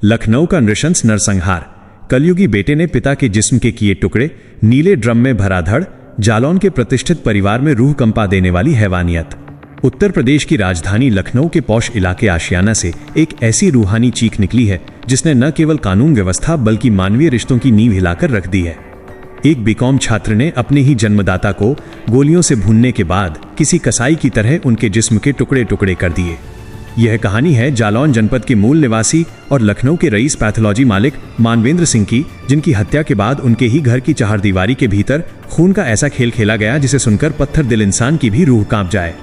लखनऊ का नृशंस नरसंहार। कलयुगी बेटे ने पिता के जिस्म के किए टुकड़े, नीले ड्रम में भरा धड़। जालौन के प्रतिष्ठित परिवार में रूह कंपा देने वाली हैवानियत। उत्तर प्रदेश की राजधानी लखनऊ के पौष इलाके आशियाना से एक ऐसी रूहानी चीख निकली है जिसने न केवल कानून व्यवस्था बल्कि मानवीय रिश्तों की नींव हिलाकर रख दी है। एक बीकॉम छात्र ने अपने ही जन्मदाता को गोलियों से भूनने के बाद किसी कसाई की तरह उनके जिस्म के टुकड़े टुकड़े कर दिए। यह कहानी है जालौन जनपद के मूल निवासी और लखनऊ के रईस पैथोलॉजी मालिक मानवेंद्र सिंह की, जिनकी हत्या के बाद उनके ही घर की चहारदीवारी के भीतर खून का ऐसा खेल खेला गया जिसे सुनकर पत्थर दिल इंसान की भी रूह कांप जाए।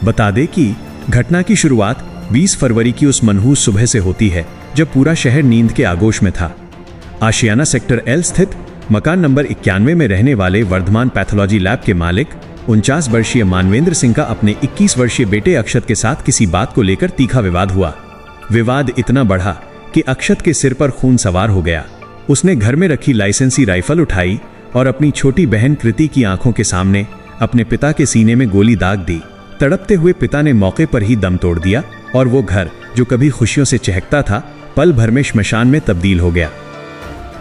बता दें कि घटना की शुरुआत 20 फरवरी की उस मनहूस सुबह से होती है जब पूरा शहर नींद के आगोश में था। आशियाना सेक्टर एल स्थित मकान नंबर 91 में रहने वाले वर्धमान पैथोलॉजी लैब के मालिक 49 वर्षीय मानवेंद्र सिंह का अपने 21 वर्षीय बेटे अक्षत के साथ किसी बात को लेकर तीखा विवाद हुआ। विवाद इतना बढ़ा कि अक्षत के सिर पर खून सवार हो गया। उसने घर में रखी लाइसेंसी राइफल उठाई और अपनी छोटी बहन कृति की आंखों के सामने अपने पिता के सीने में गोली दाग दी। तड़पते हुए पिता ने मौके पर ही दम तोड़ दिया और वो घर जो कभी खुशियों से चहकता था पल भर में श्मशान में तब्दील हो गया।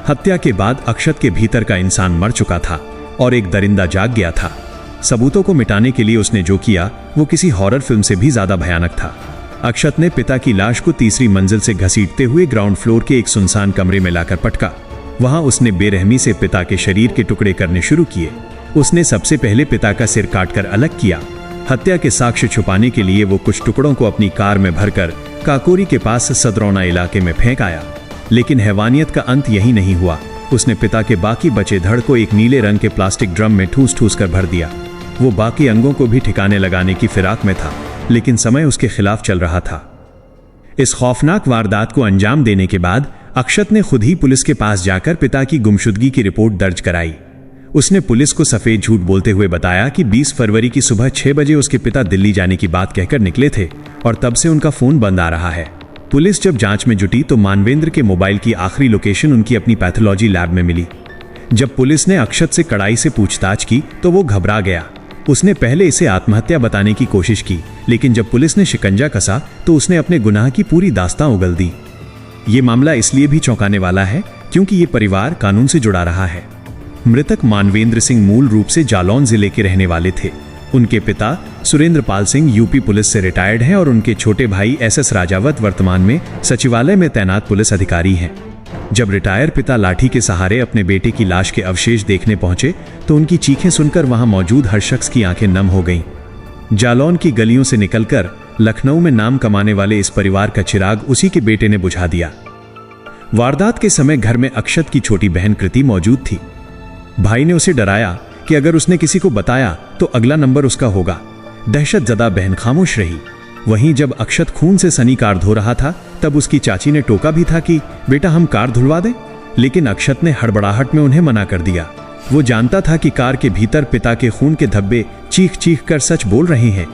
हत्या के बाद अक्षत के भीतर का इंसान मर चुका था और एक दरिंदा जाग गया था। सबूतों को मिटाने के लिए उसने जो किया वो किसी हॉरर फिल्म से भी ज्यादा भयानक था। अक्षत ने पिता की लाश को तीसरी मंजिल से घसीटते हुए ग्राउंड फ्लोर के एक सुनसान कमरे में लाकर पटका। वहां उसने बेरहमी से पिता के शरीर के टुकड़े करने शुरू किए। उसने सबसे पहले पिता का सिर काटकर अलग किया। हत्या के साक्ष्य छुपाने के लिए वो कुछ टुकड़ों को अपनी कार में भरकर काकोरी के पास सदरौना इलाके में फेंक आया। लेकिन हैवानियत का अंत यही नहीं हुआ। उसने पिता के बाकी बचे धड़ को एक नीले रंग के प्लास्टिक ड्रम में ठूस ठूस कर भर दिया। वो बाकी अंगों को भी ठिकाने लगाने की फिराक में था, लेकिन समय उसके खिलाफ चल रहा था। इस खौफनाक वारदात को अंजाम देने के बाद अक्षत ने खुद ही पुलिस के पास जाकर पिता की गुमशुदगी की रिपोर्ट दर्ज कराई। उसने पुलिस को सफेद झूठ बोलते हुए बताया कि 20 फरवरी की सुबह 6 बजे उसके पिता दिल्ली जाने की बात कहकर निकले थे और तब से उनका फोन बंद आ रहा है। पुलिस जब जांच में जुटी तो मानवेंद्र के मोबाइल की आखिरी लोकेशन उनकी अपनी पैथोलॉजी लैब में मिली। जब पुलिस ने अक्षत से कड़ाई से पूछताछ की तो वो घबरा गया। उसने पहले इसे आत्महत्या बताने की कोशिश की, लेकिन जब पुलिस ने शिकंजा कसा तो उसने अपने गुनाह की पूरी दास्तां उगल दी। ये मामला इसलिए भी चौंकाने वाला है क्योंकि ये परिवार कानून से जुड़ा रहा है। मृतक मानवेंद्र सिंह मूल रूप से जालौन जिले के रहने वाले थे। उनके पिता सुरेंद्र पाल सिंह यूपी पुलिस से रिटायर्ड हैं और उनके छोटे भाई SS राजावत वर्तमान में सचिवालय में तैनात पुलिस अधिकारी हैं। जब रिटायर पिता लाठी के सहारे अपने बेटे की लाश के अवशेष देखने पहुंचे तो उनकी चीखें सुनकर वहां मौजूद हर शख्स की आंखें नम हो गईं। जालौन की गलियों से निकलकर लखनऊ में नाम कमाने वाले इस परिवार का चिराग उसी के बेटे ने बुझा दिया। वारदात के समय घर में अक्षत की छोटी बहन कृति मौजूद थी। भाई ने उसे डराया कि अगर उसने किसी को बताया तो अगला नंबर उसका होगा। दहशतजदा बहन खामोश रही। वहीं जब अक्षत खून से सनी कार धो रहा था तब उसकी चाची ने टोका भी था कि बेटा हम कार धुलवा दें, लेकिन अक्षत ने हड़बड़ाहट में उन्हें मना कर दिया। वो जानता था कि कार के भीतर पिता के खून के धब्बे चीख चीख कर सच बोल रहे हैं।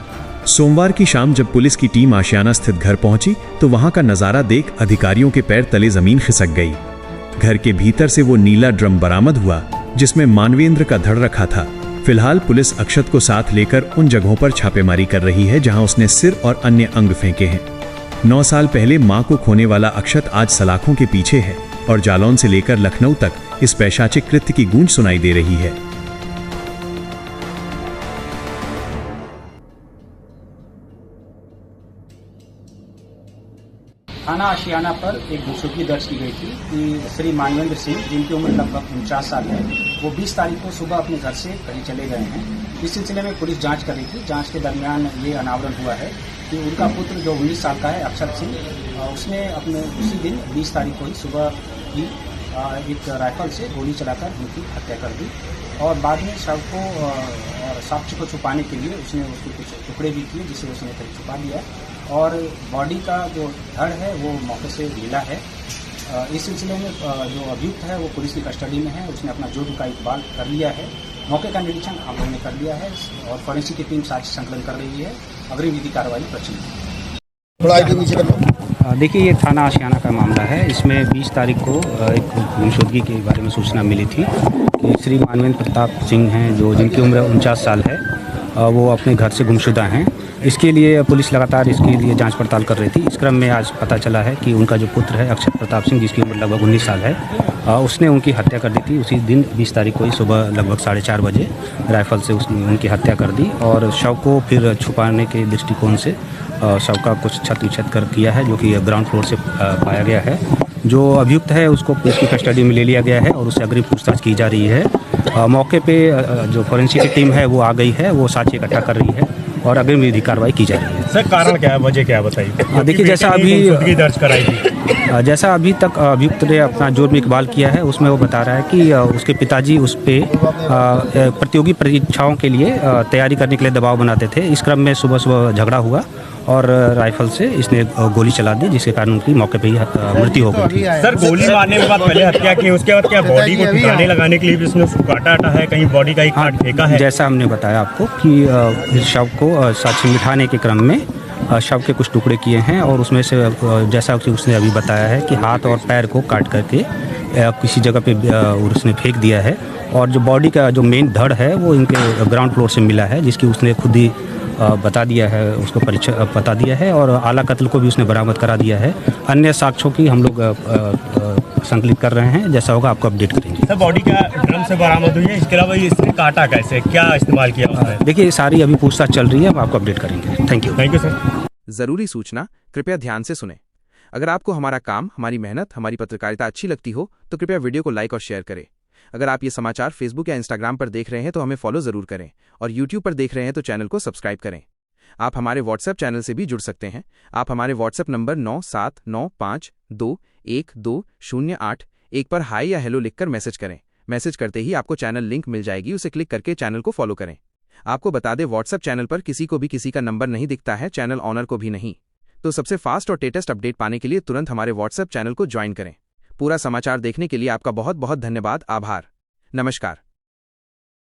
सोमवार की शाम जब पुलिस की टीम आशियाना स्थित घर पहुंची तो वहां का नजारा देख अधिकारियों के पैर तले जमीन खिसक गई। घर के भीतर से वो नीला ड्रम बरामद हुआ जिसमें मानवेंद्र का धड़ रखा था। फिलहाल पुलिस अक्षत को साथ लेकर उन जगहों पर छापेमारी कर रही है जहां उसने सिर और अन्य अंग फेंके हैं। 9 साल पहले मां को खोने वाला अक्षत आज सलाखों के पीछे है और जालौन से लेकर लखनऊ तक इस पैशाचिक कृत्य की गूंज सुनाई दे रही है। थाना आशियाना पर एक गुमशुदगी दर्ज की गई थी कि श्री मानवेंद्र सिंह, जिनकी उम्र लगभग 49 साल है, वो 20 तारीख को सुबह अपने घर से कहीं चले गए हैं। इस सिलसिले में पुलिस जांच कर रही थी। जांच के दरमियान ये अनावरण हुआ है कि उनका पुत्र जो 19 साल का है अक्षत सिंह, उसने अपने उसी दिन 20 तारीख को ही सुबह ही एक राइफल से गोली चलाकर उनकी हत्या कर दी और बाद में शव को और साक्ष्य को छुपाने के लिए उसने उसके कुछ टुकड़े भी किए जिसे उसने कहीं छुपा दिया और बॉडी का जो धड़ है वो मौके से मिला है। इस सिलसिले में जो अभियुक्त है वो पुलिस की कस्टडी में है। उसने अपना जुर्म का इकबाल कर लिया है। मौके का निरीक्षण हम लोगों ने कर लिया है और फॉरेंसिक की टीम साक्ष्य संकलन कर रही है। अग्रिम विधि कार्रवाई प्रचलित है। देखिए, ये थाना आशियाना का मामला है। इसमें 20 तारीख को एक गुमशुदगी के बारे में सूचना मिली थी कि श्री मानवेंद्र प्रताप सिंह हैं जिनकी उम्र 49 साल है वो अपने घर से गुमशुदा हैं। इसके लिए पुलिस लगातार इसके लिए जांच पड़ताल कर रही थी। इस क्रम में आज पता चला है कि उनका जो पुत्र है अक्षत प्रताप सिंह, जिसकी उम्र लगभग 19 साल है, उसने उनकी हत्या कर दी थी। उसी दिन 20 तारीख को ही सुबह लगभग 4:30 बजे राइफल से उसने उनकी हत्या कर दी और शव को फिर छुपाने के दृष्टिकोण से शव का कुछ क्षत विक्षत कर किया है, जो कि ग्राउंड फ्लोर से पाया गया है। जो अभियुक्त है उसको पुलिस की कस्टडी में ले लिया गया है और उससे अग्रिम पूछताछ की जा रही है। मौके पे जो फोरेंसिक की टीम है वो आ गई है, वो साक्ष्य इकट्ठा कर रही है और अग्रिम विधि कार्रवाई की जा रही है। सर कारण क्या है, वजह क्या है बताइए? देखिए, जैसा दर्ज कराई थी, जैसा अभी तक अभियुक्त ने अपना जुर्म इकबाल किया है, उसमें वो बता रहा है कि उसके पिताजी उस पे प्रतियोगी परीक्षाओं के लिए तैयारी करने के लिए दबाव बनाते थे। इस क्रम में सुबह सुबह झगड़ा हुआ और राइफल से इसने गोली चला दी, जिसके कारण उनकी मौके पे ही मृत्यु हो गई थी। सर गोली मारने के बाद पहले हत्या की, उसके बाद क्या बॉडी को ठिकाने लगाने के लिए भी इसने काटा है, कहीं बॉडी का ही काट फेंका है? जैसा हमने बताया आपको कि इस शव को साक्ष्य मिटाने के क्रम में शव के कुछ टुकड़े किए हैं और उसमें से जैसा कि उसने अभी बताया है कि हाथ और पैर को काट करके किसी जगह पे उसने फेंक दिया है और जो बॉडी का जो मेन धड़ है वो इनके ग्राउंड फ्लोर से मिला है, जिसकी उसने खुद ही बता दिया है, उसको परिचय बता दिया है और आला कत्ल को भी उसने बरामद करा दिया है। अन्य साक्ष्यों की हम लोग संकलित कर रहे हैं, जैसा होगा आपको अपडेट करेंगे। सर बॉडी क्या ड्रम से बरामद हुई है? इसके अलावा इसने काटा कैसे, क्या इस्तेमाल किया उसने? देखिए, सारी अभी पूछताछ चल रही है, हम आपको अपडेट करेंगे। Thank you sir. जरूरी सूचना कृपया ध्यान से सुने। अगर आपको हमारा काम, हमारी मेहनत, हमारी पत्रकारिता अच्छी लगती हो तो कृपया वीडियो को लाइक और शेयर करें। अगर आप ये समाचार फेसबुक या इंस्टाग्राम पर देख रहे हैं तो हमें फॉलो जरूर करें और यूट्यूब पर देख रहे हैं तो चैनल को सब्सक्राइब करें। आप हमारे व्हाट्सएप चैनल से भी जुड़ सकते हैं। आप हमारे व्हाट्सएप नंबर 9795212081 पर हाई या हेलो लिखकर मैसेज करें। मैसेज करते ही आपको चैनल लिंक मिल जाएगी, उसे क्लिक करके चैनल को फॉलो करें। आपको बता दें, व्हाट्सएप चैनल पर किसी को भी किसी का नंबर नहीं दिखता है, चैनल ऑनर को भी नहीं। तो सबसे फास्ट और लेटेस्ट अपडेट पाने के लिए तुरंत हमारे व्हाट्सएप चैनल को ज्वाइन करें। पूरा समाचार देखने के लिए आपका बहुत बहुत धन्यवाद। आभार। नमस्कार।